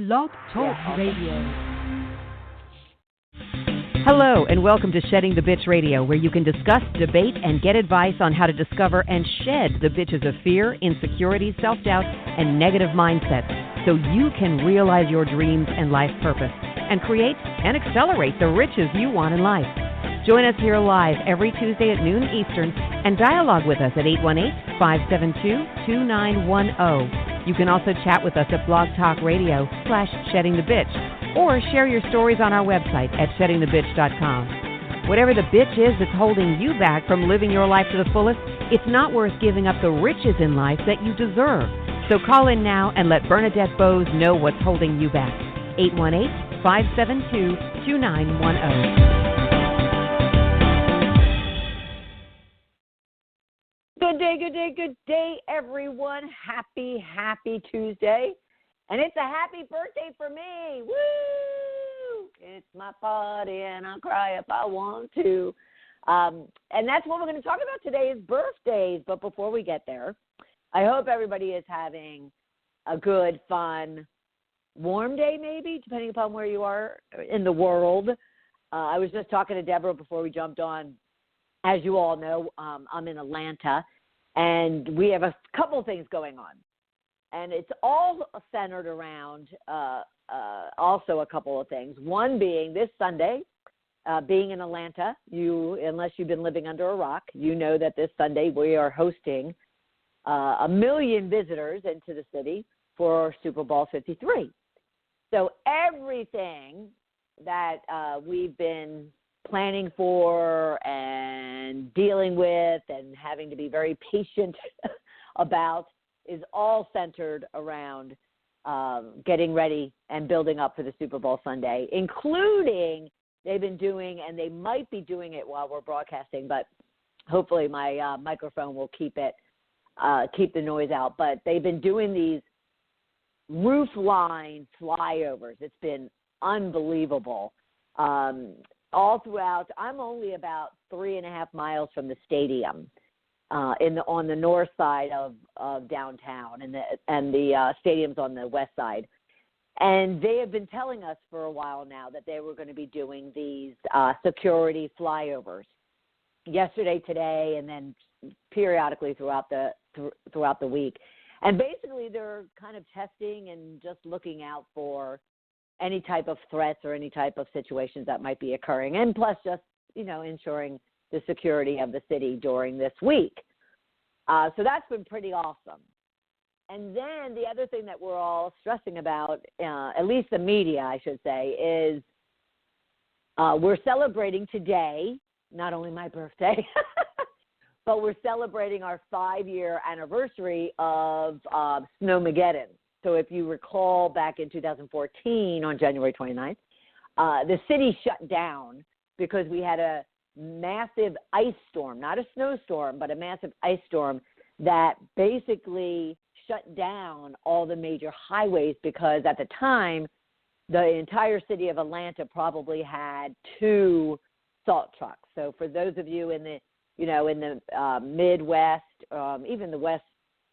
Blog Talk Radio. Hello, and welcome to Shedding the Bitch Radio, where you can discuss, debate, and get advice on how to discover and shed the bitches of fear, insecurity, self-doubt, and negative mindsets so you can realize your dreams and life purpose and create and accelerate the riches you want in life. Join us here live every Tuesday at noon Eastern and dialogue with us at 818-572-2910. You can also chat with us at Blog Talk Radio /SheddingTheBitch or share your stories on our website at sheddingthebitch.com. Whatever the bitch is that's holding you back from living your life to the fullest, it's not worth giving up the riches in life that you deserve. So call in now and let Bernadette Boas know what's holding you back. 818-572-2910. Good day, everyone. Happy Tuesday. And it's a happy birthday for me. Woo! It's my party, and I'll cry if I want to. And that's what we're going to talk about today is birthdays. But before we get there, I hope everybody is having a good, fun, warm day maybe, depending upon where you are in the world. I was just talking to Deborah before we jumped on. As you all know, I'm in Atlanta, and we have a couple things going on. And it's all centered around also a couple of things. One being this Sunday, being in Atlanta, unless you've been living under a rock, you know that this Sunday we are hosting 1 million visitors into the city for Super Bowl 53. So everything that we've been planning for and dealing with and having to be very patient about is all centered around getting ready and building up for the Super Bowl Sunday, including they've been doing, and they might be doing it while we're broadcasting, but hopefully my microphone will keep the noise out. But they've been doing these roof line flyovers. It's been unbelievable. All throughout, I'm only about 3.5 miles from the stadium. On the north side of downtown, and the stadium's on the west side. And they have been telling us for a while now that they were going to be doing these security flyovers yesterday, today, and then periodically throughout the week. And basically they're kind of testing and just looking out for any type of threats or any type of situations that might be occurring, and plus just, ensuring the security of the city during this week. So that's been pretty awesome. And then the other thing that we're all stressing about, at least the media, I should say, is we're celebrating today, not only my birthday, but we're celebrating our 5-year anniversary of Snowmageddon. So if you recall back in 2014 on January 29th, the city shut down because we had a massive ice storm, not a snowstorm, but a massive ice storm that basically shut down all the major highways because at the time, the entire city of Atlanta probably had 2 salt trucks. So for those of you in the, Midwest, even the West,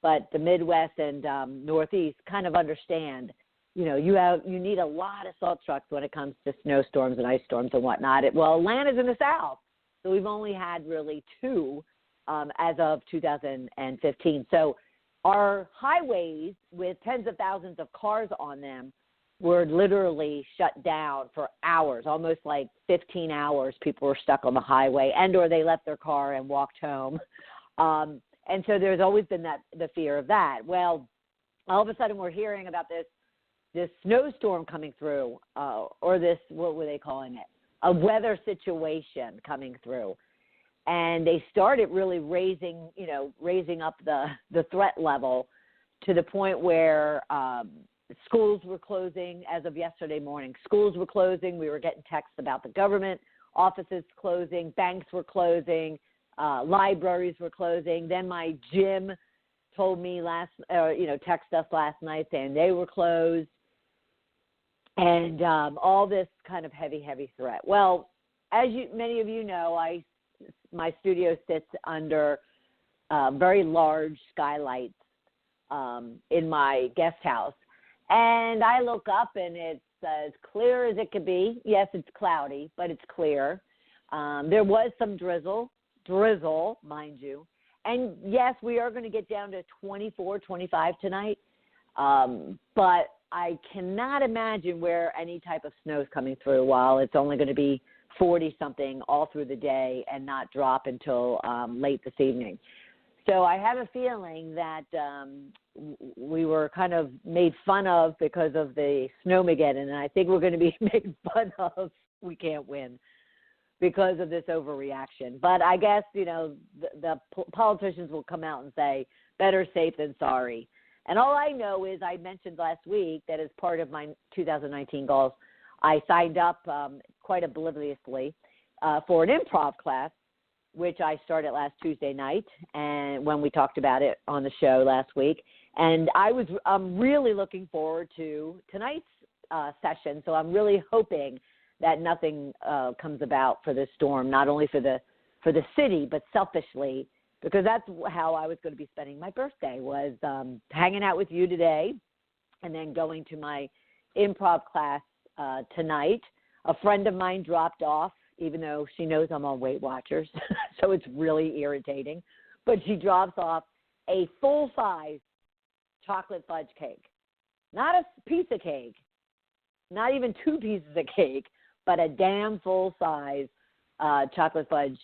but the Midwest and Northeast kind of understand, you need a lot of salt trucks when it comes to snowstorms and ice storms and whatnot. Atlanta's in the South. So we've only had really 2 as of 2015. So our highways with tens of thousands of cars on them were literally shut down for hours, almost like 15 hours. People were stuck on the highway or they left their car and walked home. And so there's always been the fear of that. Well, all of a sudden we're hearing about this snowstorm coming through or this, what were they calling it? A weather situation coming through. And they started really raising up the threat level to the point where schools were closing as of yesterday morning. Schools were closing. We were getting texts about the government offices closing. Banks were closing. Libraries were closing. Then my gym told me texted us last night saying they were closed. And all this kind of heavy threat. Well, as many of you know, my studio sits under very large skylights in my guest house. And I look up, and it's as clear as it could be. Yes, it's cloudy, but it's clear. There was some drizzle, mind you. And, yes, we are going to get down to 24, 25 tonight. But I cannot imagine where any type of snow is coming through while it's only going to be 40-something all through the day and not drop until late this evening. So I have a feeling that we were kind of made fun of because of the snowmageddon, and I think we're going to be made fun of. We can't win because of this overreaction. But I guess, the politicians will come out and say, better safe than sorry. And all I know is I mentioned last week that as part of my 2019 goals, I signed up quite obliviously for an improv class, which I started last Tuesday night, and when we talked about it on the show last week. And I'm really looking forward to tonight's session. So I'm really hoping that nothing comes about for this storm, not only for the city, but selfishly, because that's how I was going to be spending my birthday, was hanging out with you today and then going to my improv class tonight. A friend of mine dropped off, even though she knows I'm on Weight Watchers, so it's really irritating. But she drops off a full-size chocolate fudge cake. Not a piece of cake, not even 2 pieces of cake, but a damn full-size chocolate fudge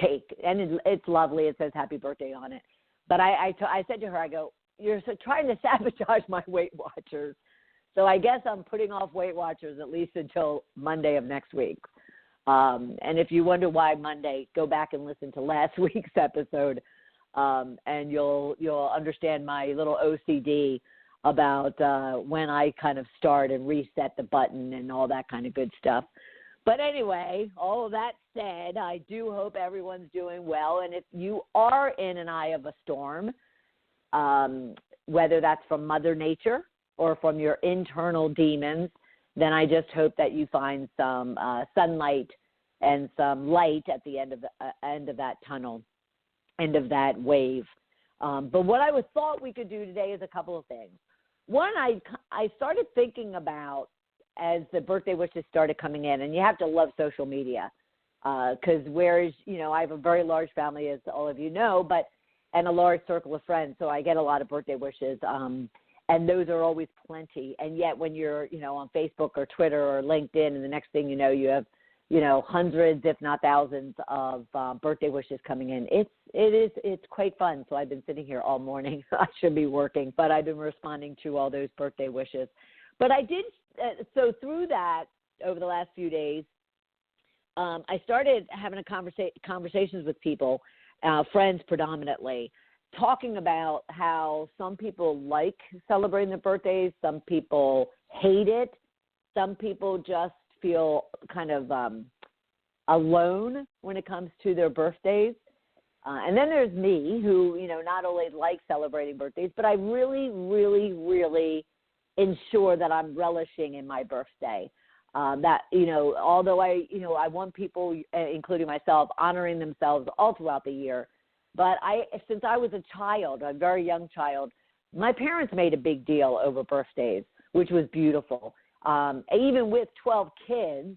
cake. And it's lovely. It says happy birthday on it. But I said to her, I go, you're trying to sabotage my Weight Watchers. So I guess I'm putting off Weight Watchers at least until Monday of next week. And if you wonder why Monday, go back and listen to last week's episode, and you'll understand my little OCD about when I kind of start and reset the button and all that kind of good stuff. But anyway, all of that said, I do hope everyone's doing well. And if you are in an eye of a storm, whether that's from Mother Nature or from your internal demons, then I just hope that you find some sunlight and some light at the end of that tunnel, end of that wave. But what I thought we could do today is a couple of things. One, I started thinking about as the birthday wishes started coming in, and you have to love social media because whereas, I have a very large family, as all of you know, and a large circle of friends, so I get a lot of birthday wishes. And those are always plenty. And yet when you're, on Facebook or Twitter or LinkedIn, and the next thing you know, you have, hundreds, if not thousands of birthday wishes coming in. It's quite fun. So I've been sitting here all morning. I should be working, but I've been responding to all those birthday wishes. But I did, so through that, over the last few days, I started having conversations with people, friends predominantly, talking about how some people like celebrating their birthdays, some people hate it, some people just feel kind of alone when it comes to their birthdays. And then there's me who, not only like celebrating birthdays, but I really, really, really ensure that I'm relishing in my birthday. That, although I want people, including myself, honoring themselves all throughout the year. But since I was a child, a very young child, my parents made a big deal over birthdays, which was beautiful. Even with 12 kids,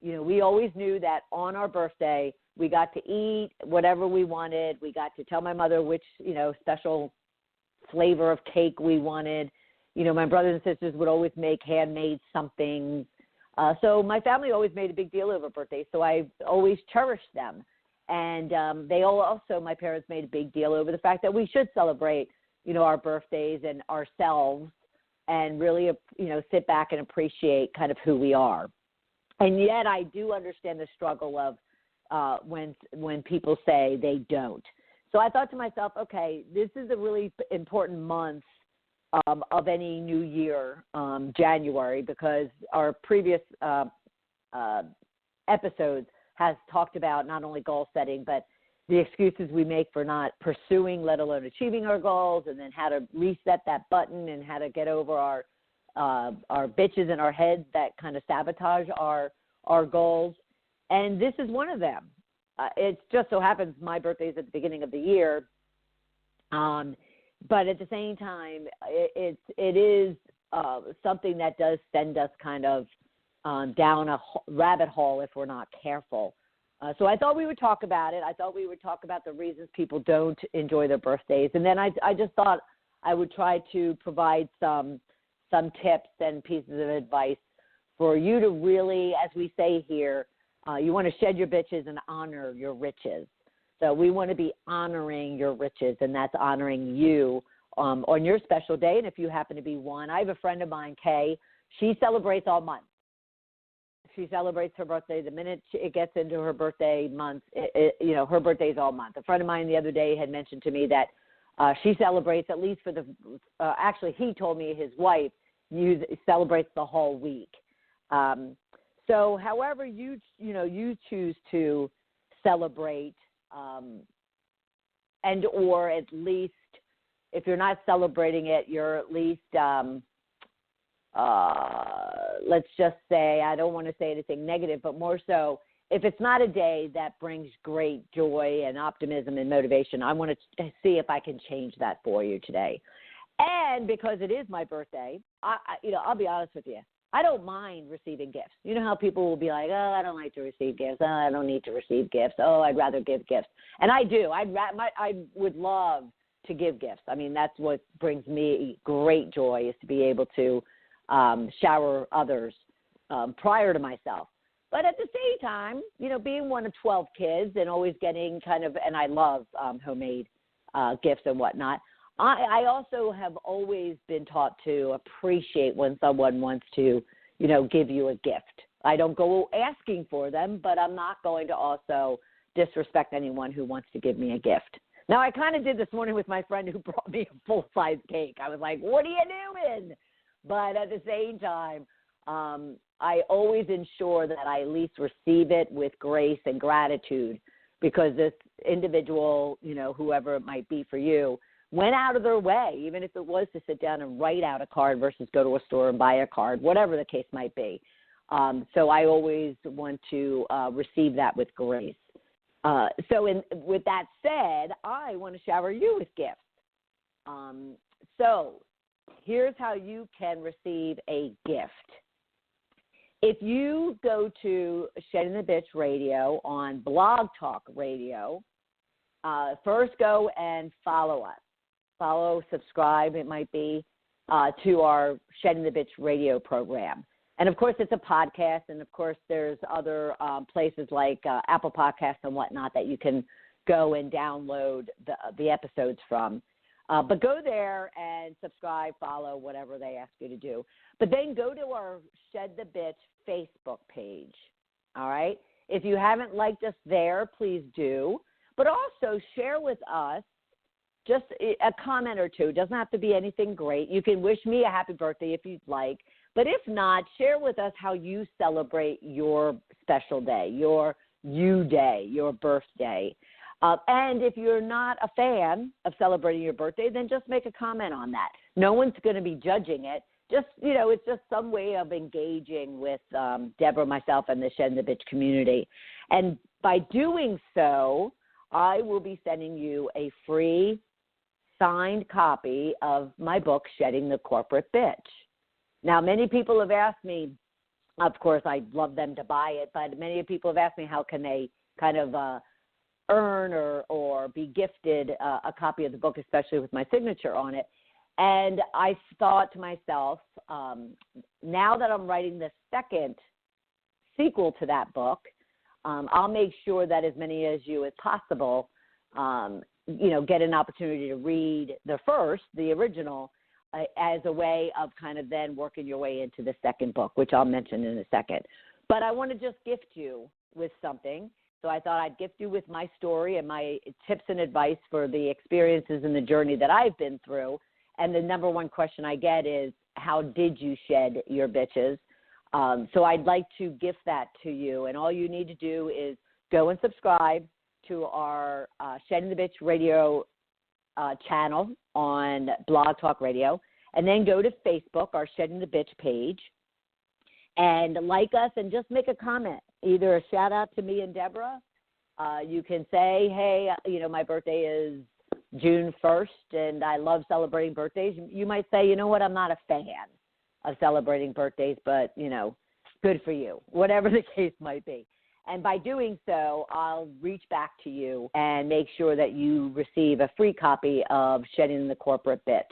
we always knew that on our birthday, we got to eat whatever we wanted. We got to tell my mother which, special flavor of cake we wanted. My brothers and sisters would always make handmade something. So my family always made a big deal over birthdays, so I always cherished them. And they also, my parents made a big deal over the fact that we should celebrate, our birthdays and ourselves and really, sit back and appreciate kind of who we are. And yet I do understand the struggle of when people say they don't. So I thought to myself, okay, this is a really important month of any new year, January, because our previous episodes has talked about not only goal setting, but the excuses we make for not pursuing, let alone achieving our goals, and then how to reset that button and how to get over our bitches in our heads that kind of sabotage our goals. And this is one of them. It just so happens my birthday is at the beginning of the year. But at the same time, it is something that does send us kind of down a rabbit hole if we're not careful. So I thought we would talk about it. I thought we would talk about the reasons people don't enjoy their birthdays. And then I just thought I would try to provide some tips and pieces of advice for you to really, as we say here, you want to shed your bitches and honor your riches. So we want to be honoring your riches, and that's honoring you on your special day. And if you happen to be one, I have a friend of mine, Kay. She celebrates all month. She celebrates her birthday the minute it gets into her birthday month. Her birthday's all month. A friend of mine the other day had mentioned to me that she celebrates at least for the. Actually, he told me his wife celebrates the whole week. So, however you choose to celebrate, and or at least if you're not celebrating it, you're at least. Let's just say, I don't want to say anything negative, but more so, if it's not a day that brings great joy and optimism and motivation, I want to see if I can change that for you today. And because it is my birthday, I'll be honest with you, I don't mind receiving gifts. You know how people will be like, oh, I don't like to receive gifts. Oh, I don't need to receive gifts. Oh, I'd rather give gifts. And I do. I would love to give gifts. I mean, that's what brings me great joy, is to be able to shower others prior to myself. But at the same time, being one of 12 kids and always getting and I love homemade gifts and whatnot, I also have always been taught to appreciate when someone wants to, give you a gift. I don't go asking for them, but I'm not going to also disrespect anyone who wants to give me a gift. Now, I kind of did this morning with my friend who brought me a full-size cake. I was like, what are you doing? But at the same time, I always ensure that I at least receive it with grace and gratitude, because this individual, whoever it might be for you, went out of their way, even if it was to sit down and write out a card versus go to a store and buy a card, whatever the case might be. So I always want to receive that with grace. With that said, I want to shower you with gifts. So here's how you can receive a gift. If you go to Shed the Bitch Radio on Blog Talk Radio, first go and follow us. Subscribe, it might be, to our Shed the Bitch Radio program. And, of course, it's a podcast, and, of course, there's other places like Apple Podcasts and whatnot that you can go and download the episodes from. But go there and subscribe, follow, whatever they ask you to do. But then go to our Shed the Bitch Facebook page, all right? If you haven't liked us there, please do. But also share with us just a comment or two. It doesn't have to be anything great. You can wish me a happy birthday if you'd like. But if not, share with us how you celebrate your special day, your you day, your birthday. And if you're not a fan of celebrating your birthday, then just make a comment on that. No one's going to be judging it. Just, it's just some way of engaging with Deborah, myself, and the Shed the Bitch community. And by doing so, I will be sending you a free signed copy of my book, Shedding the Corporate Bitch. Now, many people have asked me, of course, I'd love them to buy it, but many people have asked me how can they kind of earn or be gifted a copy of the book, especially with my signature on it. And I thought to myself, now that I'm writing the second sequel to that book, I'll make sure that as many as you as possible, get an opportunity to read the original, as a way of kind of then working your way into the second book, which I'll mention in a second. But I want to just gift you with something. So I thought I'd gift you with my story and my tips and advice for the experiences and the journey that I've been through. And the number one question I get is, how did you shed your bitches? So I'd like to gift that to you. And all you need to do is go and subscribe to our Shedding the Bitch Radio channel on Blog Talk Radio, and then go to Facebook, our Shedding the Bitch page, and like us and just make a comment, either a shout out to me and Deborah. You can say, hey, my birthday is June 1st and I love celebrating birthdays. You might say, you know what, I'm not a fan. of celebrating birthdays, but, good for you, whatever the case might be. And by doing so, I'll reach back to you and make sure that you receive a free copy of Shedding the Corporate Bitch.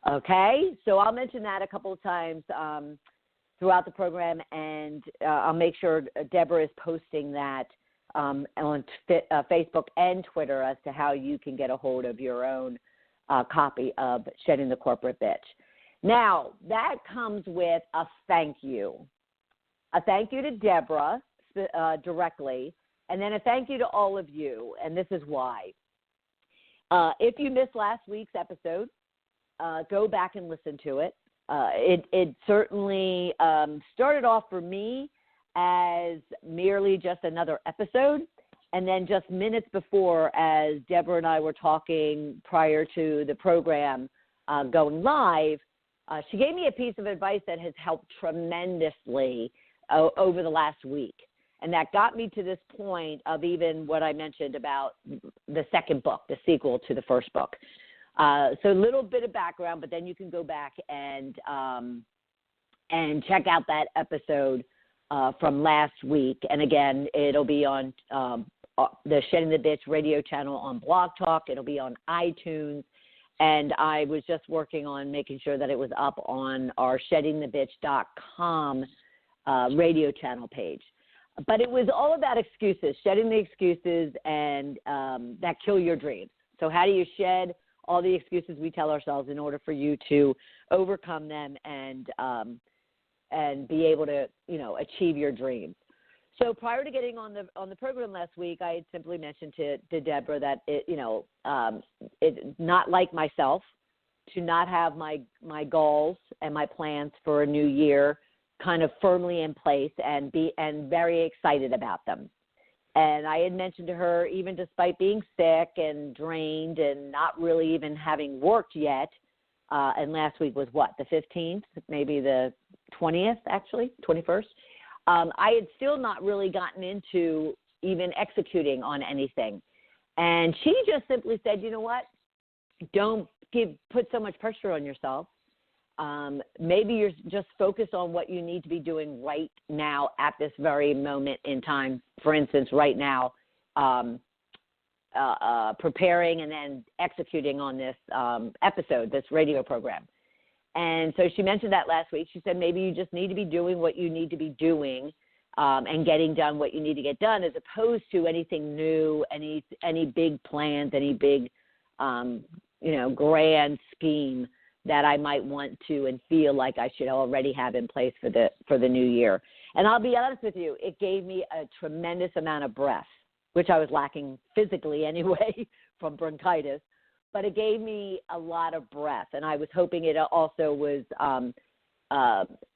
Okay? So I'll mention that a couple of times throughout the program, and I'll make sure Deborah is posting that on Facebook and Twitter as to how you can get a hold of your own copy of Shedding the Corporate Bitch. Now, that comes with a thank you. A thank you to Deborah directly, and then a thank you to all of you, and this is why. If you missed last week's episode, go back and listen to it. It certainly started off for me as merely just another episode, and then just minutes before, as Deborah and I were talking prior to the program going live, she gave me a piece of advice that has helped tremendously over the last week. And that got me to this point of even what I mentioned about the second book, the sequel to the first book. So a little bit of background, but then you can go back and check out that episode from last week. And again, it'll be on the Shedding the Bitch radio channel on Blog Talk. It'll be on iTunes. And I was just working on making sure that it was up on our sheddingthebitch.com radio channel page. But it was all about excuses, shedding the excuses and that kill your dreams. So how do you shed all the excuses we tell ourselves in order for you to overcome them and be able to, achieve your dreams? So prior to getting on the program last week, I had simply mentioned to Deborah that it's not like myself to not have my goals and my plans for a new year kind of firmly in place and very excited about them. And I had mentioned to her, even despite being sick and drained and not really even having worked yet, and last week was what, the 15th, maybe the 20th, actually, 21st, I had still not really gotten into even executing on anything. And she just simply said, you know what, don't put so much pressure on yourself. Maybe you're just focused on what you need to be doing right now at this very moment in time. For instance, right now, preparing and then executing on this episode, this radio program. And so she mentioned that last week. She said maybe you just need to be doing what you need to be doing and getting done what you need to get done, as opposed to anything new, any big plans, any big, grand scheme that I might want to and feel like I should already have in place for the new year. And I'll be honest with you, it gave me a tremendous amount of breath, which I was lacking physically anyway from bronchitis, but it gave me a lot of breath. And I was hoping it also was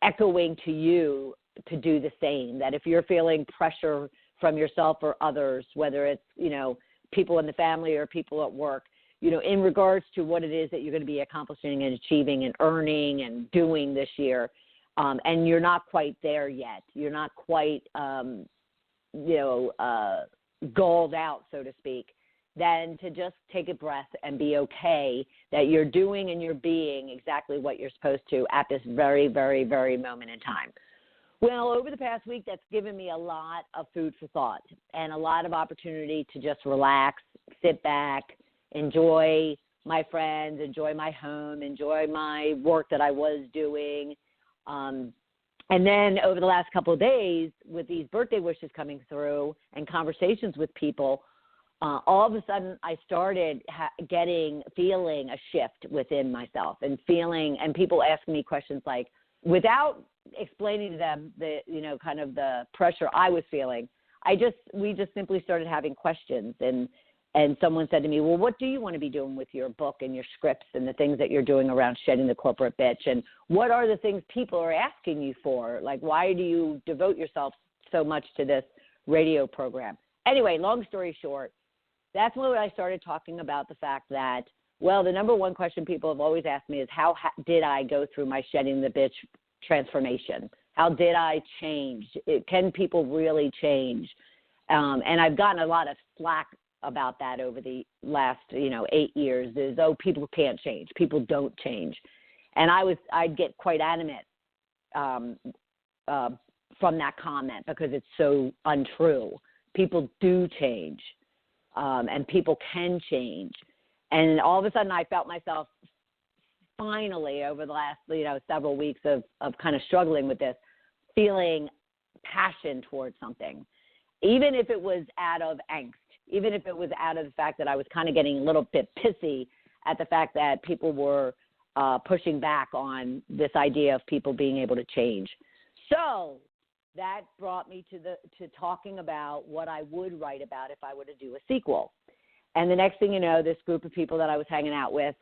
echoing to you to do the same, that if you're feeling pressure from yourself or others, whether it's, people in the family or people at work, in regards to what it is that you're going to be accomplishing and achieving and earning and doing this year, and you're not quite there yet. You're not quite, goaled out, so to speak, then to just take a breath and be okay that you're doing and you're being exactly what you're supposed to at this very, very, very moment in time. Well, over the past week, that's given me a lot of food for thought and a lot of opportunity to just relax, sit back, enjoy my friends, enjoy my home, enjoy my work that I was doing. And then over the last couple of days, with these birthday wishes coming through and conversations with people, all of a sudden I started feeling a shift within myself and people asking me questions like, without explaining to them kind of the pressure I was feeling, we just simply started having questions. And someone said to me, well, what do you want to be doing with your book and your scripts and the things that you're doing around shedding the corporate bitch? And what are the things people are asking you for? Like, why do you devote yourself so much to this radio program? Anyway, long story short, that's when I started talking about the fact that, well, the number one question people have always asked me is, how did I go through my shedding the bitch transformation? How did I change? Can people really change? And I've gotten a lot of slack about that over the last, 8 years, is, oh, people can't change. People don't change. And I'd get quite adamant from that comment because it's so untrue. People do change, and people can change. And all of a sudden I felt myself finally over the last, several weeks of kind of struggling with this, feeling passion towards something, even if it was out of angst, even if it was out of the fact that I was kind of getting a little bit pissy at the fact that people were pushing back on this idea of people being able to change. So that brought me to talking about what I would write about if I were to do a sequel. And the next thing you know, this group of people that I was hanging out with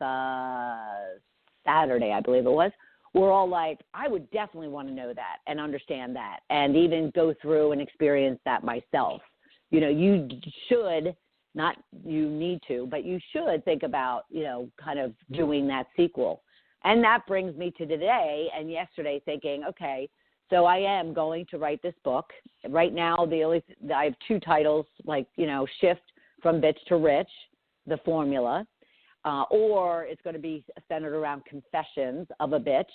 Saturday, I believe it was, were all like, I would definitely want to know that and understand that and even go through and experience that myself. You should, not you need to, but you should think about, kind of doing that sequel. And that brings me to today and yesterday thinking, okay, so I am going to write this book. Right now, I have two titles, Shift from Bitch to Rich, the formula, or it's going to be centered around confessions of a bitch,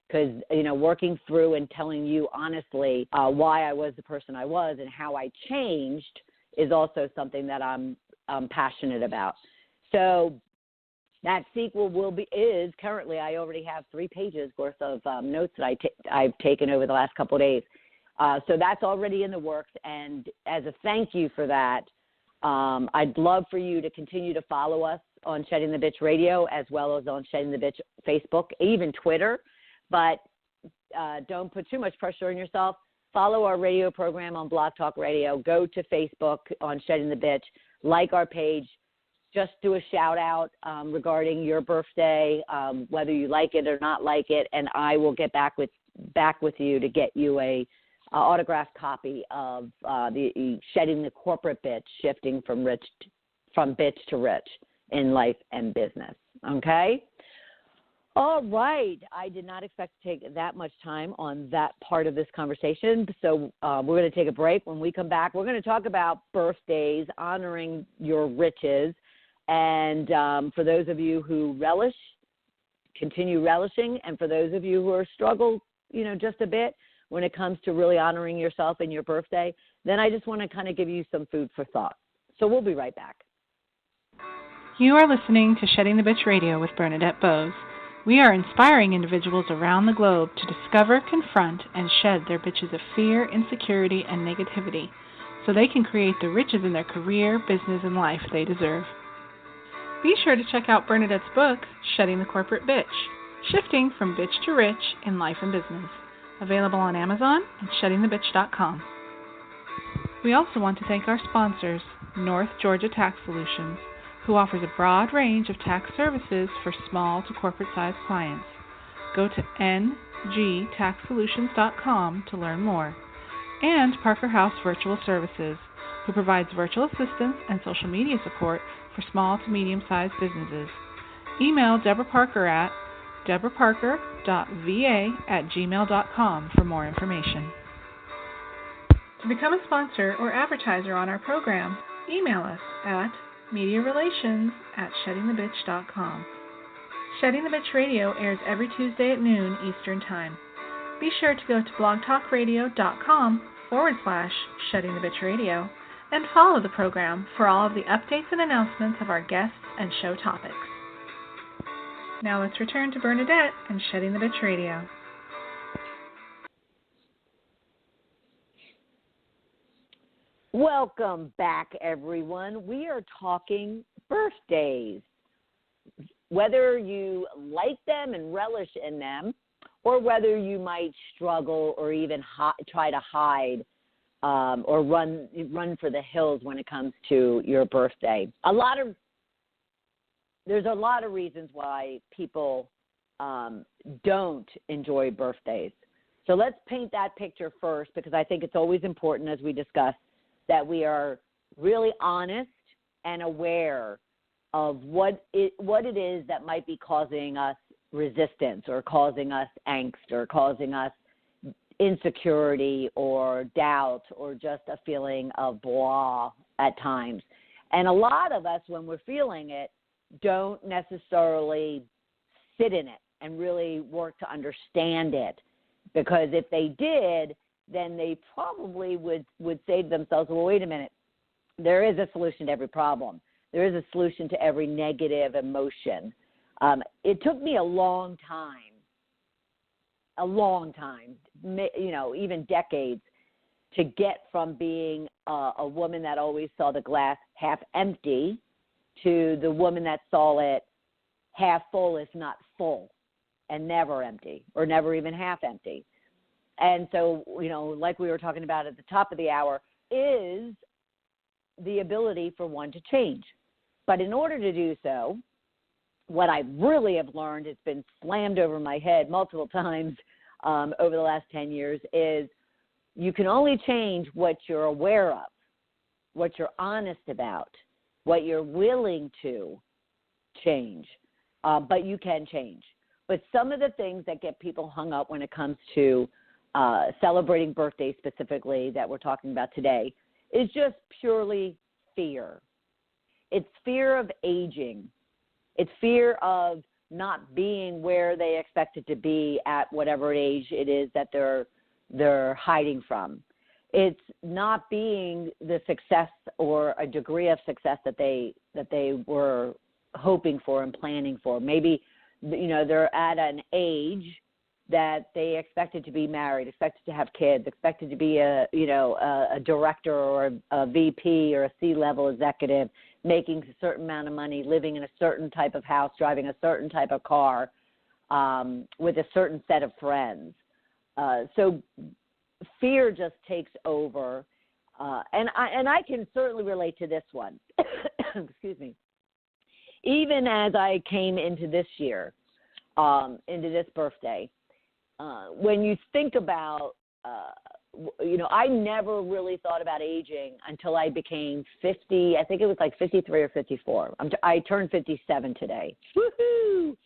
because, working through and telling you honestly why I was the person I was and how I changed is also something that I'm passionate about. So that sequel is currently, I already have 3 pages worth of notes that I've taken over the last couple of days. So that's already in the works. And as a thank you for that, I'd love for you to continue to follow us on Shedding the Bitch Radio, as well as on Shedding the Bitch Facebook, even Twitter. But don't put too much pressure on yourself. Follow our radio program on Blog Talk Radio. Go to Facebook on Shedding the Bitch. Like our page. Just do a shout out regarding your birthday, whether you like it or not like it, and I will get back with you to get you a autographed copy of the Shedding the Corporate Bitch, Shifting from Bitch to Rich in Life and Business. Okay? All right. I did not expect to take that much time on that part of this conversation, so we're going to take a break. When we come back, we're going to talk about birthdays, honoring your riches. And for those of you who relish, continue relishing. And for those of you who are struggled, just a bit when it comes to really honoring yourself and your birthday, then I just want to kind of give you some food for thought. So we'll be right back. You are listening to Shedding the Bitch Radio with Bernadette Boas. We are inspiring individuals around the globe to discover, confront, and shed their bitches of fear, insecurity, and negativity so they can create the riches in their career, business, and life they deserve. Be sure to check out Bernadette's book, Shedding the Corporate Bitch, Shifting from Bitch to Rich in Life and Business, available on Amazon and sheddingthebitch.com. We also want to thank our sponsors, North Georgia Tax Solutions, who offers a broad range of tax services for small to corporate-sized clients. Go to ngtaxsolutions.com to learn more. And Parker House Virtual Services, who provides virtual assistance and social media support for small to medium-sized businesses. Email Deborah Parker at deborahparker.va@gmail.com for more information. To become a sponsor or advertiser on our program, email us at mediarelations@sheddingthebitch.com. Shedding the Bitch Radio airs every Tuesday at noon Eastern Time. Be sure to go to blogtalkradio.com/Shedding the Bitch Radio and follow the program for all of the updates and announcements of our guests and show topics. Now let's return to Bernadette and Shedding the Bitch Radio. Welcome back, everyone. We are talking birthdays. Whether you like them and relish in them, or whether you might struggle or even try to hide or run for the hills when it comes to your birthday. There's a lot of reasons why people don't enjoy birthdays. So let's paint that picture first, because I think it's always important, as we discuss, that we are really honest and aware of what it is that might be causing us resistance or causing us angst or causing us insecurity or doubt or just a feeling of blah at times. And a lot of us, when we're feeling it, don't necessarily sit in it and really work to understand it. Because if they did, then they probably would say to themselves, well, wait a minute, there is a solution to every problem. There is a solution to every negative emotion. It took me a long time, even decades, to get from being a woman that always saw the glass half empty to the woman that saw it half full, if not full, and never empty, or never even half empty. And so, like we were talking about at the top of the hour, is the ability for one to change. But in order to do so, what I really have learned, it's been slammed over my head multiple times over the last 10 years, is you can only change what you're aware of, what you're honest about, what you're willing to change. But you can change. But some of the things that get people hung up when it comes to celebrating birthdays specifically that we're talking about today is just purely fear. It's fear of aging. It's fear of not being where they expect it to be at whatever age it is that they're hiding from. It's not being the success or a degree of success that they were hoping for and planning for. Maybe, they're at an age that they expected to be married, expected to have kids, expected to be a director or a VP or a C-level executive, making a certain amount of money, living in a certain type of house, driving a certain type of car, with a certain set of friends. So fear just takes over, and I can certainly relate to this one. Excuse me. Even as I came into this year, into this birthday, when you think about, I never really thought about aging until I became 50. I think it was like 53 or 54. I turned 57 today. Woohoo!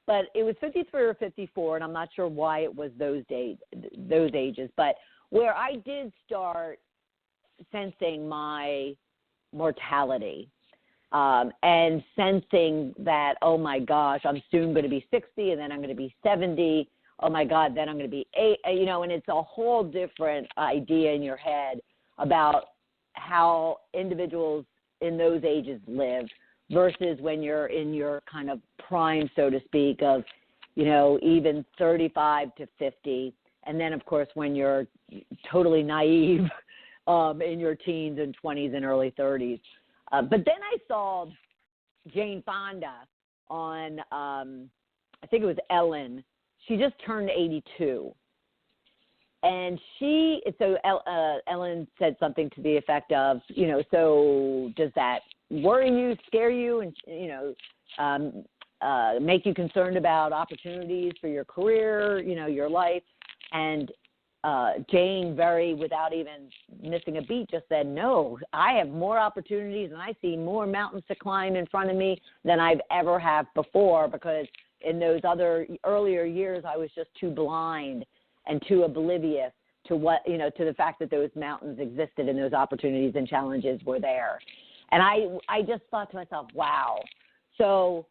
But it was 53 or 54, and I'm not sure why it was those ages. But where I did start sensing my mortality, and sensing that, oh my gosh, I'm soon going to be 60, and then I'm going to be 70. Oh my God, then I'm going to be 8. And it's a whole different idea in your head about how individuals in those ages live versus when you're in your kind of prime, so to speak, of, even 35 to 50. And then, of course, when you're totally naive in your teens and 20s and early 30s. But then I saw Jane Fonda on, I think it was Ellen. She just turned 82. And Ellen said something to the effect of, so does that worry you, scare you, and, make you concerned about opportunities for your career, your life? And Jane, without even missing a beat, just said, no, I have more opportunities and I see more mountains to climb in front of me than I've ever have before, because in those other earlier years, I was just too blind and too oblivious to what, to the fact that those mountains existed and those opportunities and challenges were there. And I just thought to myself, wow. So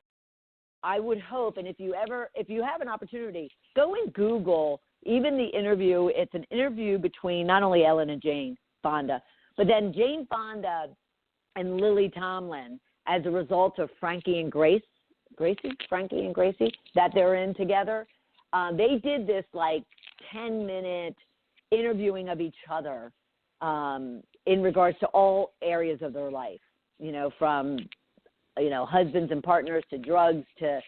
I would hope, and if you have an opportunity, go and Google even the interview. It's an interview between not only Ellen and Jane Fonda, but then Jane Fonda and Lily Tomlin as a result of Frankie and Gracie, that they're in together. They did this like 10-minute interviewing of each other in regards to all areas of their life, from, husbands and partners to drugs to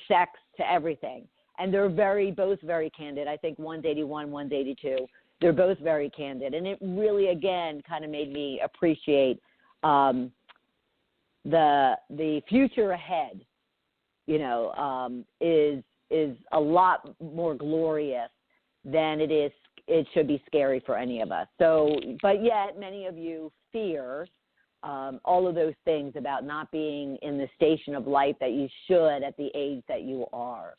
sex to everything. And they're both very candid. I think one's 81, one's 82. They're both very candid. And it really, again, kind of made me appreciate the future ahead, is a lot more glorious than it should be scary for any of us. So, but yet many of you fear all of those things about not being in the station of life that you should at the age that you are.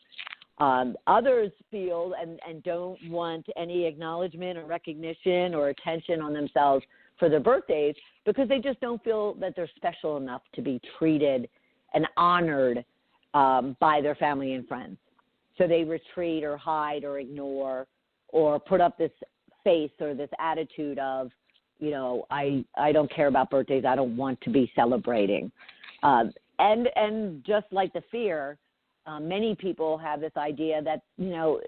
Others feel and don't want any acknowledgement or recognition or attention on themselves for their birthdays because they just don't feel that they're special enough to be treated and honored by their family and friends. So they retreat or hide or ignore or put up this face or this attitude of, I don't care about birthdays. I don't want to be celebrating. And just like the fear, many people have this idea that,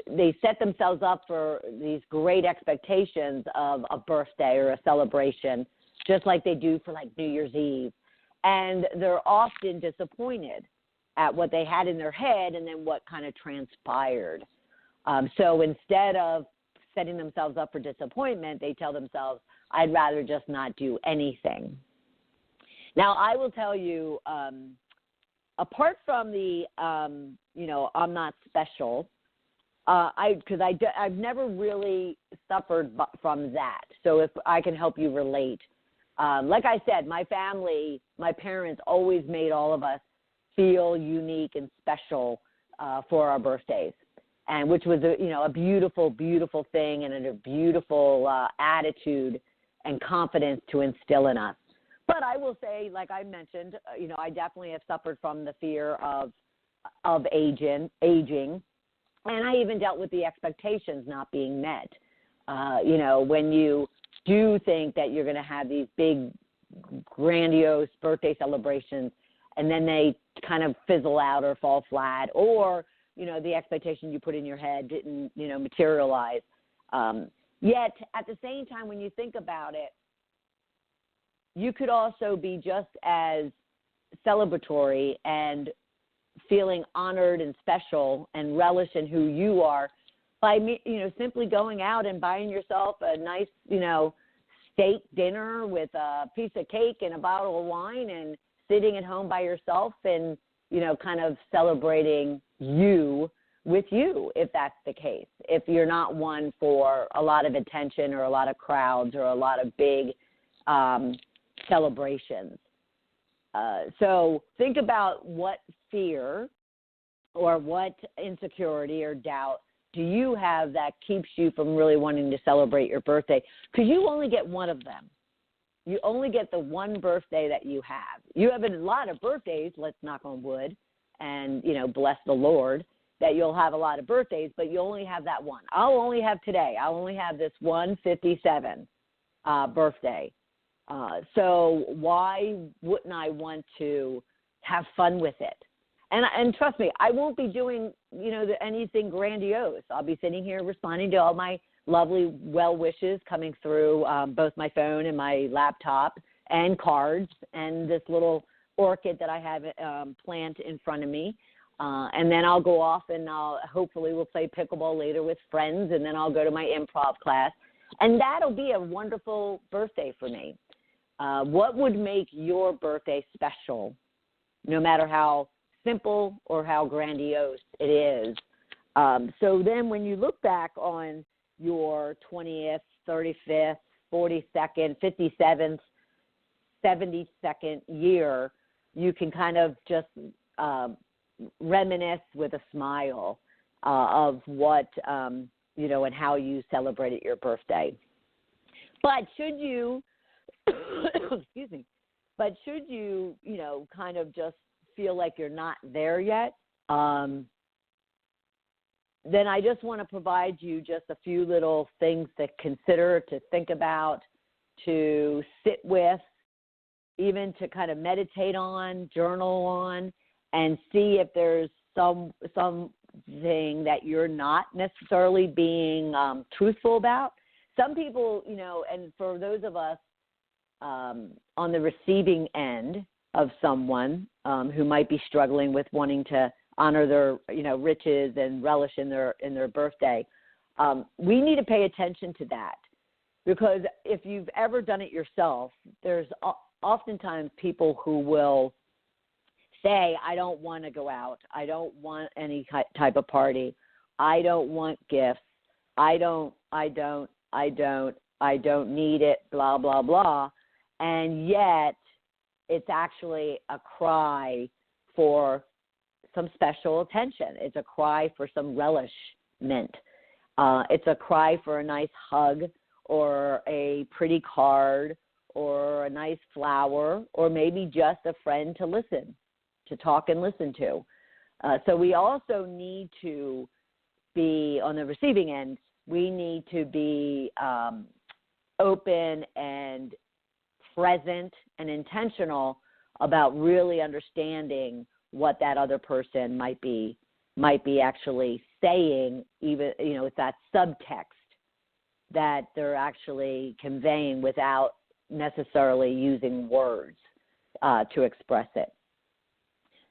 they set themselves up for these great expectations of a birthday or a celebration, just like they do for like New Year's Eve. And they're often disappointed at what they had in their head and then what kind of transpired. So instead of setting themselves up for disappointment, they tell themselves, I'd rather just not do anything. Now, I will tell you, apart from the, I'm not special, because I've never really suffered from that. So if I can help you relate, like I said, my family, my parents always made all of us feel unique and special for our birthdays, and which was a beautiful, beautiful thing and a beautiful attitude and confidence to instill in us. But I will say, like I mentioned, I definitely have suffered from the fear of aging, and I even dealt with the expectations not being met. When you do think that you're going to have these big, grandiose birthday celebrations, and then they kind of fizzle out or fall flat, or, the expectation you put in your head didn't, materialize. Yet, at the same time, when you think about it, you could also be just as celebratory and feeling honored and special and relish in who you are by, simply going out and buying yourself a nice, steak dinner with a piece of cake and a bottle of wine and sitting at home by yourself and, kind of celebrating you with you, if that's the case. If you're not one for a lot of attention or a lot of crowds or a lot of big celebrations. So think about what fear or what insecurity or doubt do you have that keeps you from really wanting to celebrate your birthday? Because you only get one of them. You only get the one birthday that you have. You have a lot of birthdays, let's knock on wood, and, bless the Lord that you'll have a lot of birthdays, but you only have that one. I'll only have today. I'll only have this 157 birthday. So why wouldn't I want to have fun with it? And trust me, I won't be doing, anything grandiose. I'll be sitting here responding to all my lovely well wishes coming through both my phone and my laptop and cards and this little orchid that I have plant in front of me. And then I'll go off and we'll play pickleball later with friends, and then I'll go to my improv class. And that'll be a wonderful birthday for me. What would make your birthday special, no matter how simple or how grandiose it is? So then when you look back on your 20th, 35th, 42nd, 57th, 72nd year, you can kind of just reminisce with a smile of what, and how you celebrated your birthday. But should you, excuse me, kind of just feel like you're not there yet, then I just want to provide you just a few little things to consider, to think about, to sit with, even to kind of meditate on, journal on, and see if there's something that you're not necessarily being truthful about. Some people, and for those of us on the receiving end of someone who might be struggling with wanting to honor their, riches and relish in their birthday, we need to pay attention to that, because if you've ever done it yourself, there's oftentimes people who will say, I don't want to go out. I don't want any type of party. I don't want gifts. I don't need it, blah, blah, blah. And yet it's actually a cry for some special attention. It's a cry for some relishment. It's a cry for a nice hug or a pretty card or a nice flower, or maybe just a friend to talk and listen to. So we also need to be on the receiving end. We need to be open and present and intentional about really understanding what that other person might be actually saying, even, with that subtext that they're actually conveying without necessarily using words to express it.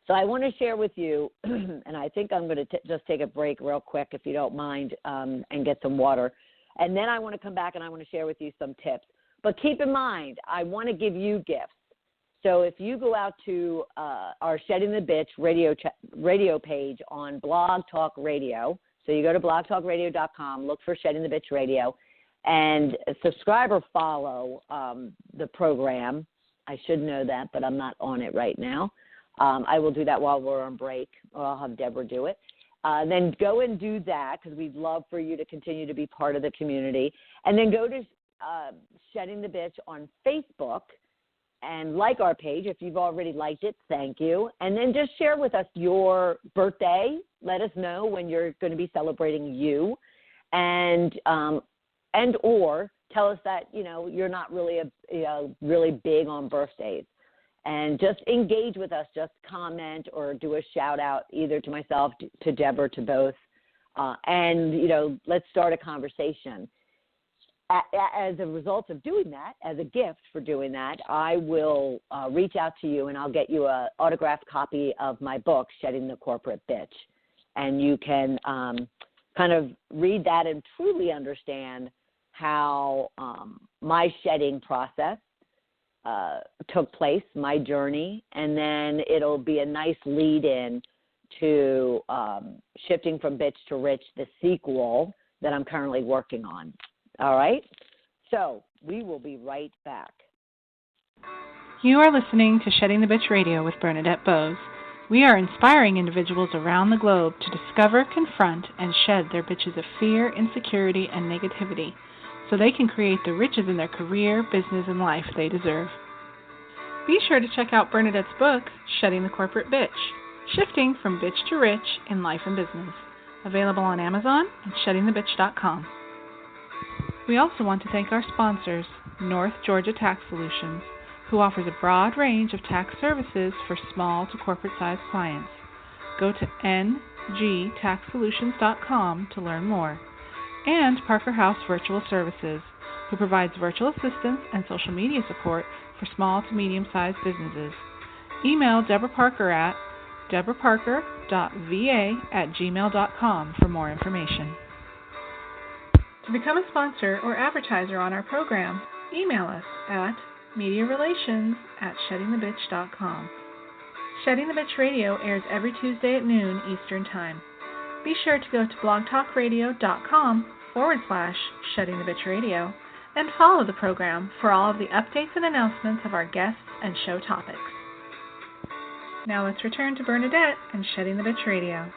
So I want to share with you, and I think I'm going to just take a break real quick, if you don't mind, and get some water. And then I want to come back and I want to share with you some tips. But keep in mind, I want to give you gifts. So if you go out to our Shedding the Bitch radio page on Blog Talk Radio, so you go to blogtalkradio.com, look for Shedding the Bitch Radio, and subscribe or follow the program. I should know that, but I'm not on it right now. I will do that while we're on break, or I'll have Deborah do it. Then go and do that, because we'd love for you to continue to be part of the community. And then go to Shedding the Bitch on Facebook and like our page. If you've already liked it, thank you. And then just share with us your birthday. Let us know when you're going to be celebrating you, and or tell us that you're not really really big on birthdays. And just engage with us. Just comment or do a shout out either to myself, to Deborah, to both, and let's start a conversation. As a result of doing that, as a gift for doing that, I will reach out to you and I'll get you an autographed copy of my book, Shedding the Corporate Bitch. And you can kind of read that and truly understand how my shedding process took place, my journey, and then it'll be a nice lead-in to Shifting from Bitch to Rich, the sequel that I'm currently working on. All right? So we will be right back. You are listening to Shedding the Bitch Radio with Bernadette Boas. We are inspiring individuals around the globe to discover, confront, and shed their bitches of fear, insecurity, and negativity so they can create the riches in their career, business, and life they deserve. Be sure to check out Bernadette's book, Shedding the Corporate Bitch, Shifting from Bitch to Rich in Life and Business, available on Amazon and sheddingthebitch.com. We also want to thank our sponsors, North Georgia Tax Solutions, who offers a broad range of tax services for small to corporate-sized clients. Go to ngtaxsolutions.com to learn more. And Parker House Virtual Services, who provides virtual assistance and social media support for small to medium-sized businesses. Email Deborah Parker at deborahparker.va@gmail.com for more information. To become a sponsor or advertiser on our program, email us at mediarelations@sheddingthebitch.com. Shedding the Bitch Radio airs every Tuesday at noon Eastern Time. Be sure to go to blogtalkradio.com/Shedding the Bitch Radio and follow the program for all of the updates and announcements of our guests and show topics. Now let's return to Bernadette and Shedding the Bitch Radio.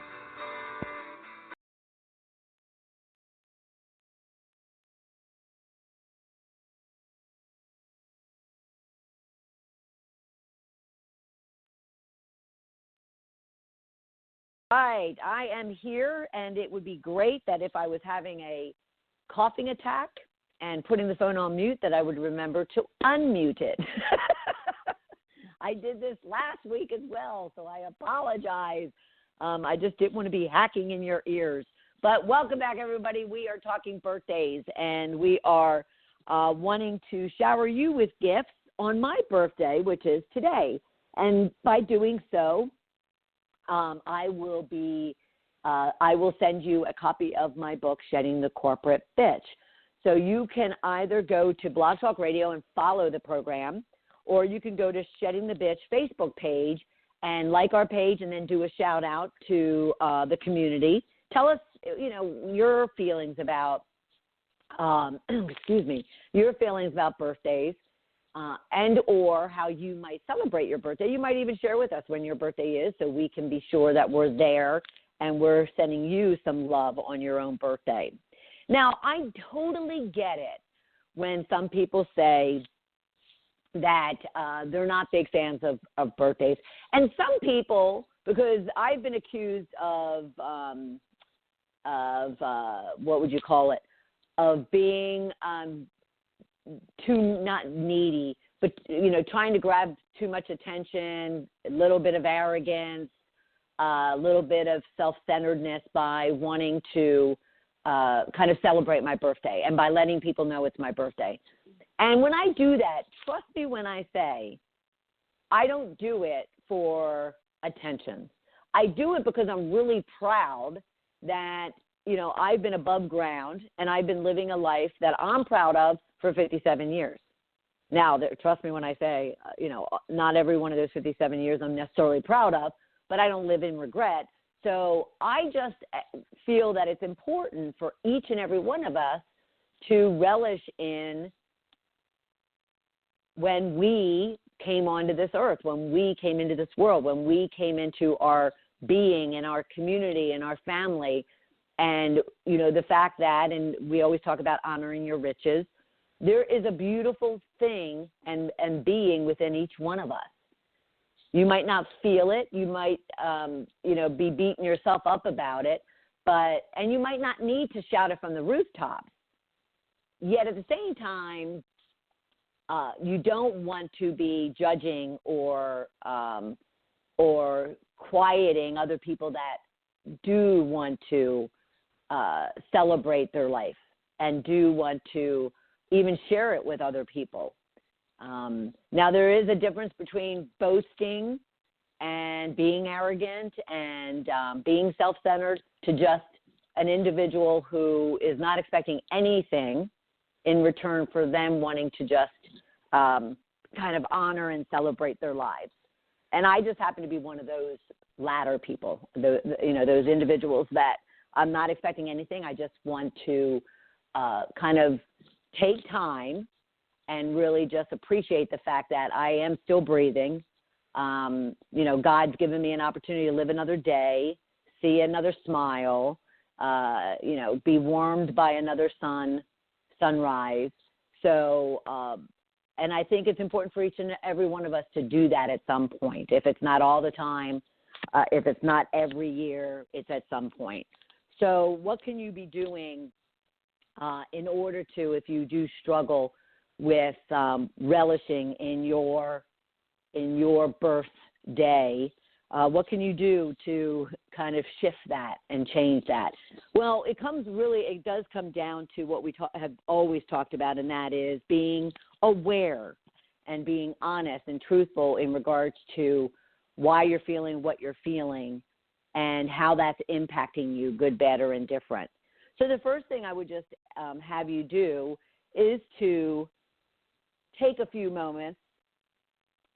Right, I am here, and it would be great that if I was having a coughing attack and putting the phone on mute, that I would remember to unmute it. I did this last week as well, so I apologize. I just didn't want to be hacking in your ears. But welcome back, everybody. We are talking birthdays, and we are wanting to shower you with gifts on my birthday, which is today. And by doing so, I will send you a copy of my book, Shedding the Corporate Bitch. So you can either go to Blog Talk Radio and follow the program, or you can go to Shedding the Bitch Facebook page and like our page and then do a shout out to the community. Tell us, your feelings about, your feelings about birthdays. And or how you might celebrate your birthday. You might even share with us when your birthday is so we can be sure that we're there and we're sending you some love on your own birthday. Now, I totally get it when some people say that they're not big fans of birthdays. And some people, because I've been accused of what would you call it, of being too, not needy, but, trying to grab too much attention, a little bit of arrogance, a little bit of self-centeredness by wanting to kind of celebrate my birthday and by letting people know it's my birthday. And when I do that, trust me when I say, I don't do it for attention. I do it because I'm really proud that, I've been above ground and I've been living a life that I'm proud of for 57 years. Now, trust me when I say, not every one of those 57 years I'm necessarily proud of, but I don't live in regret. So I just feel that it's important for each and every one of us to relish in when we came onto this earth, when we came into this world, when we came into our being and our community and our family. And, the fact that, and we always talk about honoring your riches, there is a beautiful thing and being within each one of us. You might not feel it. You might, be beating yourself up about it, and you might not need to shout it from the rooftops. Yet at the same time, you don't want to be judging or quieting other people that do want to celebrate their life and do want to even share it with other people. Now, there is a difference between boasting and being arrogant and being self-centered to just an individual who is not expecting anything in return for them wanting to just kind of honor and celebrate their lives. And I just happen to be one of those latter people, those individuals that I'm not expecting anything. I just want to kind of take time and really just appreciate the fact that I am still breathing. God's given me an opportunity to live another day, see another smile, be warmed by another sunrise. So, and I think it's important for each and every one of us to do that at some point. If it's not all the time, if it's not every year, it's at some point. So what can you be doing in order to, if you do struggle with relishing in your birthday, what can you do to kind of shift that and change that? Well, it does come down to what we have always talked about, and that is being aware and being honest and truthful in regards to why you're feeling what you're feeling and how that's impacting you, good, bad, or indifferent. So the first thing I would just have you do is to take a few moments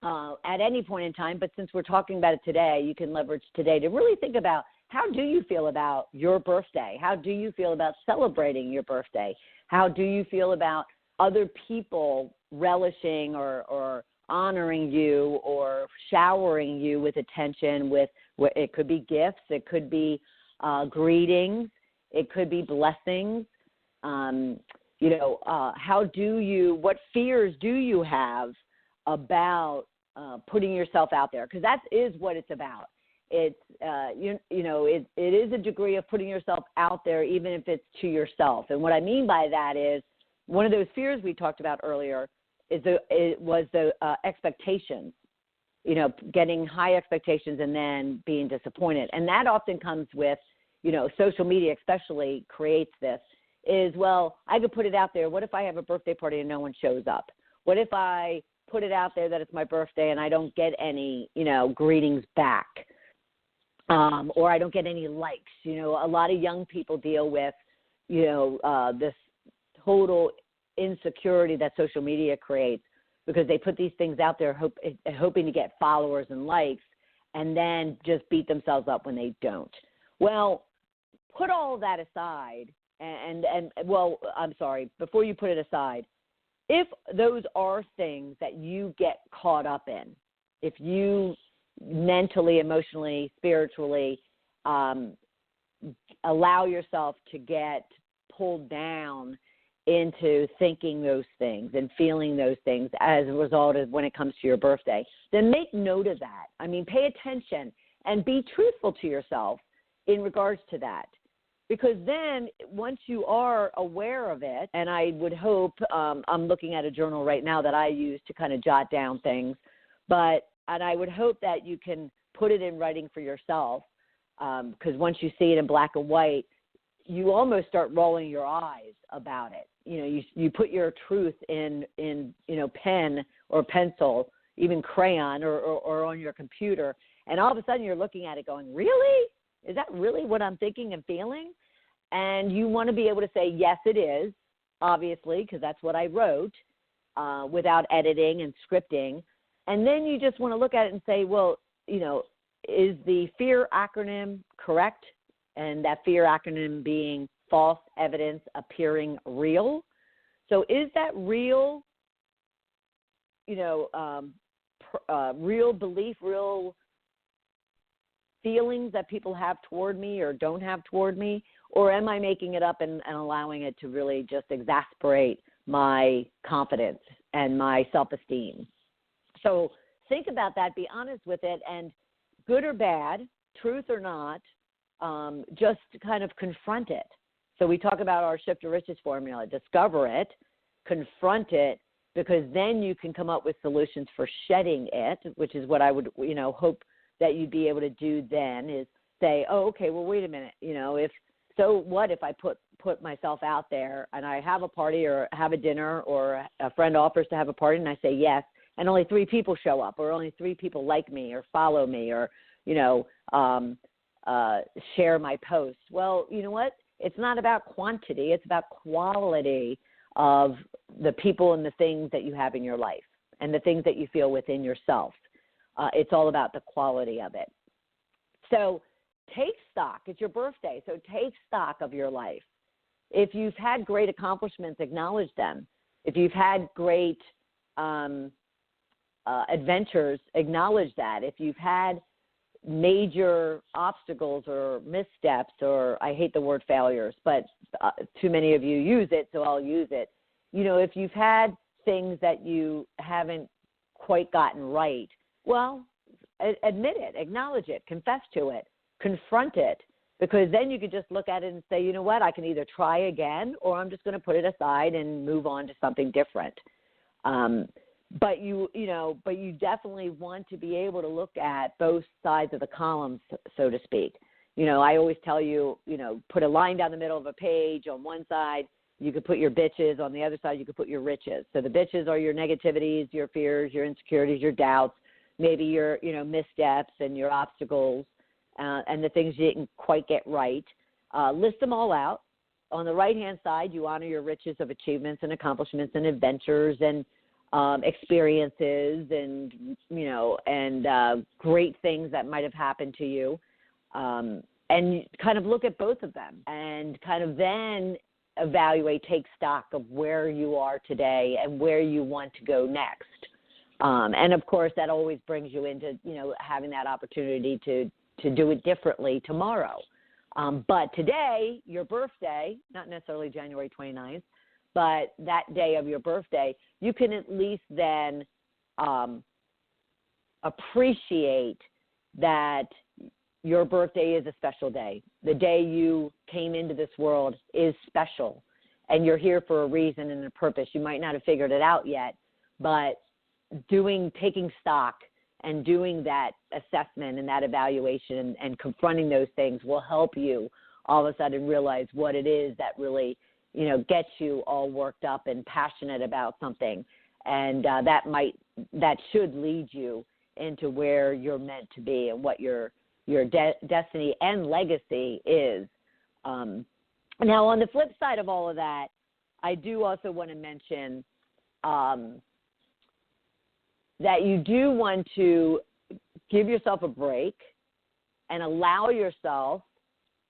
at any point in time, but since we're talking about it today, you can leverage today to really think about, how do you feel about your birthday? How do you feel about celebrating your birthday? How do you feel about other people relishing or honoring you or showering you with attention? It could be gifts, it could be greetings, it could be blessings. What fears do you have about putting yourself out there? Because that is what it's about. It's it is a degree of putting yourself out there, even if it's to yourself. And what I mean by that is, one of those fears we talked about earlier was the expectations. Getting high expectations and then being disappointed, and that often comes with, social media especially creates this. Is, well, I could put it out there. What if I have a birthday party and no one shows up? What if I put it out there that it's my birthday and I don't get any, greetings back, or I don't get any likes? A lot of young people deal with, this total insecurity that social media creates because they put these things out there hoping to get followers and likes, and then just beat themselves up when they don't. Well, put all of that aside. Before you put it aside, if those are things that you get caught up in, if you mentally, emotionally, spiritually allow yourself to get pulled down into thinking those things and feeling those things as a result of when it comes to your birthday, then make note of that. I mean, pay attention and be truthful to yourself in regards to that. Because then once you are aware of it, and I would hope, I'm looking at a journal right now that I use to kind of jot down things, and I would hope that you can put it in writing for yourself, because once you see it in black and white, you almost start rolling your eyes about it. You put your truth in pen or pencil, even crayon or on your computer, and all of a sudden you're looking at it going, really? Is that really what I'm thinking and feeling? And you want to be able to say, yes, it is, obviously, because that's what I wrote, without editing and scripting. And then you just want to look at it and say, well, is the FEAR acronym correct? And that FEAR acronym being false evidence appearing real. So is that real, real belief, real feelings that people have toward me or don't have toward me? Or am I making it up and allowing it to really just exasperate my confidence and my self-esteem? So think about that, be honest with it, and good or bad, truth or not, just kind of confront it. So we talk about our Shift to Riches formula. Discover it, confront it, because then you can come up with solutions for shedding it, which is what I would, hope that you'd be able to do then, is say, oh, okay, well, wait a minute, so what if I put myself out there and I have a party or have a dinner or a friend offers to have a party and I say yes, and only 3 people show up or only 3 people like me or follow me or, share my post. Well, you know what? It's not about quantity. It's about quality of the people and the things that you have in your life and the things that you feel within yourself. It's all about the quality of it. So take stock. It's your birthday, so take stock of your life. If you've had great accomplishments, acknowledge them. If you've had great adventures, acknowledge that. If you've had major obstacles or missteps, or I hate the word failures, but too many of you use it, so I'll use it. If you've had things that you haven't quite gotten right, well, admit it, acknowledge it, confess to it, confront it, because then you could just look at it and say, you know what, I can either try again or I'm just going to put it aside and move on to something different. But you definitely want to be able to look at both sides of the column, so to speak. I always tell you, put a line down the middle of a page. On one side, you could put your bitches. On the other side, you could put your riches. So the bitches are your negativities, your fears, your insecurities, your doubts, maybe your, missteps and your obstacles, and the things you didn't quite get right. List them all out. On the right-hand side, you honor your riches of achievements and accomplishments and adventures and experiences and, great things that might have happened to you. And kind of look at both of them and kind of then evaluate, take stock of where you are today and where you want to go next. And of course, that always brings you into, having that opportunity to do it differently tomorrow. But today, your birthday, not necessarily January 29th, but that day of your birthday, you can at least then appreciate that your birthday is a special day. The day you came into this world is special, and you're here for a reason and a purpose. You might not have figured it out yet, but taking stock and doing that assessment and that evaluation and confronting those things will help you all of a sudden realize what it is that really, gets you all worked up and passionate about something. And that should lead you into where you're meant to be and what your destiny and legacy is. Now, on the flip side of all of that, I do also want to mention that you do want to give yourself a break and allow yourself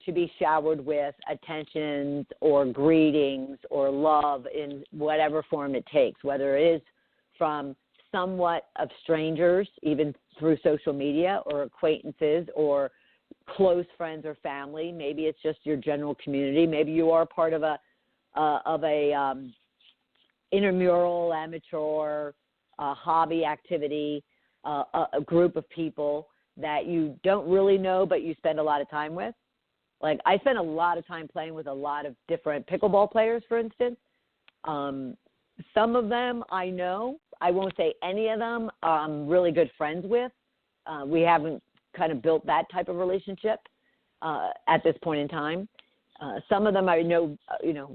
to be showered with attentions or greetings or love in whatever form it takes, whether it is from somewhat of strangers, even through social media, or acquaintances or close friends or family. Maybe it's just your general community. Maybe you are part of a intramural, amateur, hobby activity, a group of people that you don't really know but you spend a lot of time with. Like, I spend a lot of time playing with a lot of different pickleball players, for instance. Some of them I know. I won't say any of them I'm really good friends with. We haven't kind of built that type of relationship at this point in time. Some of them I know,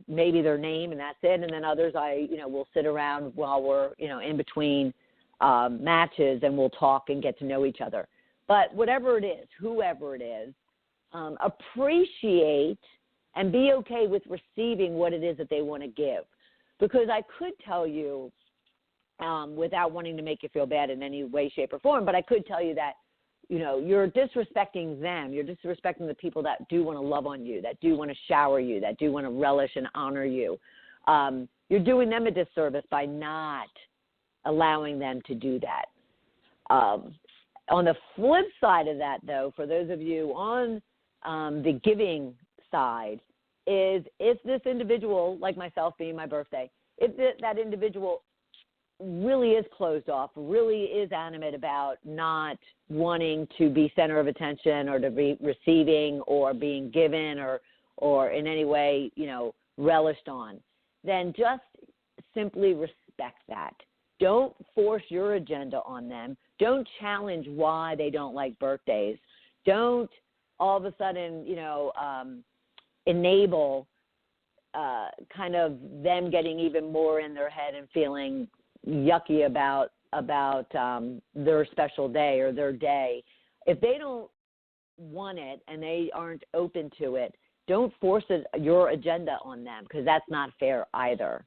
maybe their name and that's it. And then others will sit around while we're, in between matches, and we'll talk and get to know each other. But whatever it is, whoever it is, appreciate and be okay with receiving what it is that they want to give. Because I could tell you, without wanting to make you feel bad in any way, shape, or form, but I could tell you that, you're disrespecting them. You're disrespecting the people that do want to love on you, that do want to shower you, that do want to relish and honor you. You're doing them a disservice by not allowing them to do that. On the flip side of that, though, for those of you on the giving side, is if this individual, like myself being my birthday, if that individual really is closed off, really is animate about not wanting to be center of attention or to be receiving or being given or in any way, relished on, then just simply respect that. Don't force your agenda on them. Don't challenge why they don't like birthdays. Don't all of a sudden, enable kind of them getting even more in their head and feeling yucky about their special day or their day. If they don't want it and they aren't open to it, don't force your agenda on them, because that's not fair either.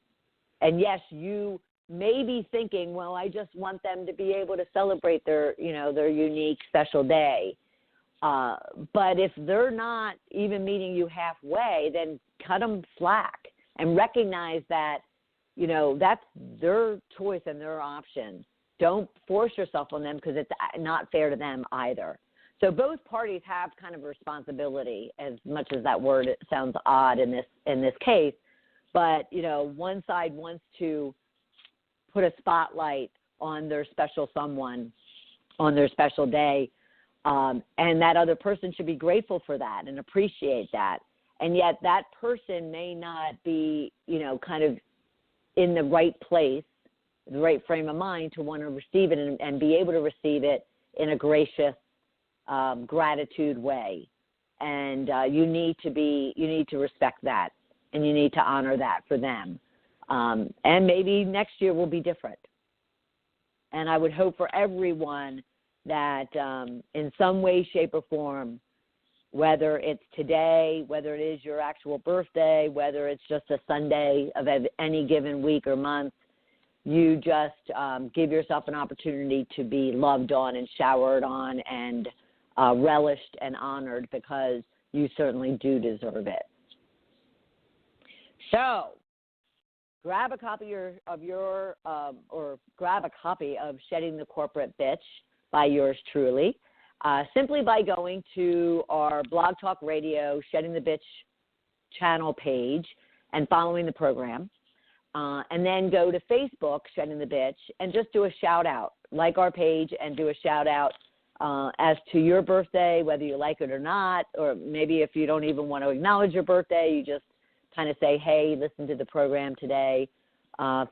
And yes, you may be thinking, well, I just want them to be able to celebrate their unique special day. But if they're not even meeting you halfway, then cut them slack and recognize that, that's their choice and their option. Don't force yourself on them, because it's not fair to them either. So both parties have kind of a responsibility, as much as that word sounds odd in this case. But, one side wants to put a spotlight on their special someone, on their special day, and that other person should be grateful for that and appreciate that. And yet that person may not be, kind of in the right place, the right frame of mind to want to receive it and be able to receive it in a gracious, gratitude way. And you need to respect that, and you need to honor that for them. And maybe next year will be different. And I would hope for everyone that in some way, shape, or form, whether it's today, whether it is your actual birthday, whether it's just a Sunday of any given week or month, you just give yourself an opportunity to be loved on and showered on and relished and honored, because you certainly do deserve it. So grab a copy grab a copy of Shedding the Corporate Bitch by yours truly, simply by going to our Blog Talk Radio Shedding the Bitch channel page and following the program. And then go to Facebook, Shedding the Bitch, and just do a shout-out. Like our page and do a shout-out as to your birthday, whether you like it or not, or maybe if you don't even want to acknowledge your birthday, you just kind of say, hey, listen to the program today.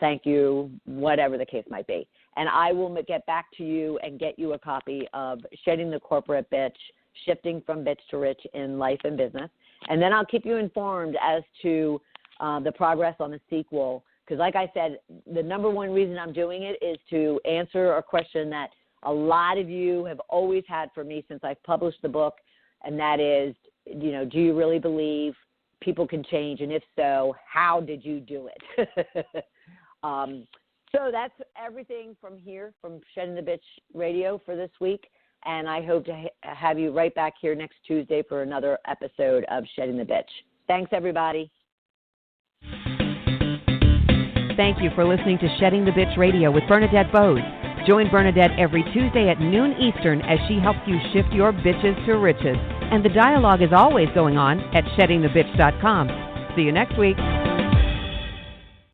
Thank you, whatever the case might be. And I will get back to you and get you a copy of Shedding the Corporate Bitch, Shifting from Bitch to Rich in Life and Business. And then I'll keep you informed as to the progress on the sequel. Because like I said, the number one reason I'm doing it is to answer a question that a lot of you have always had for me since I've published the book, and that is, do you really believe people can change? And if so, how did you do it? So that's everything from here, from Shedding the Bitch Radio for this week. And I hope to have you right back here next Tuesday for another episode of Shedding the Bitch. Thanks, everybody. Thank you for listening to Shedding the Bitch Radio with Bernadette Boas. Join Bernadette every Tuesday at noon Eastern as she helps you shift your bitches to riches. And the dialogue is always going on at sheddingthebitch.com. See you next week.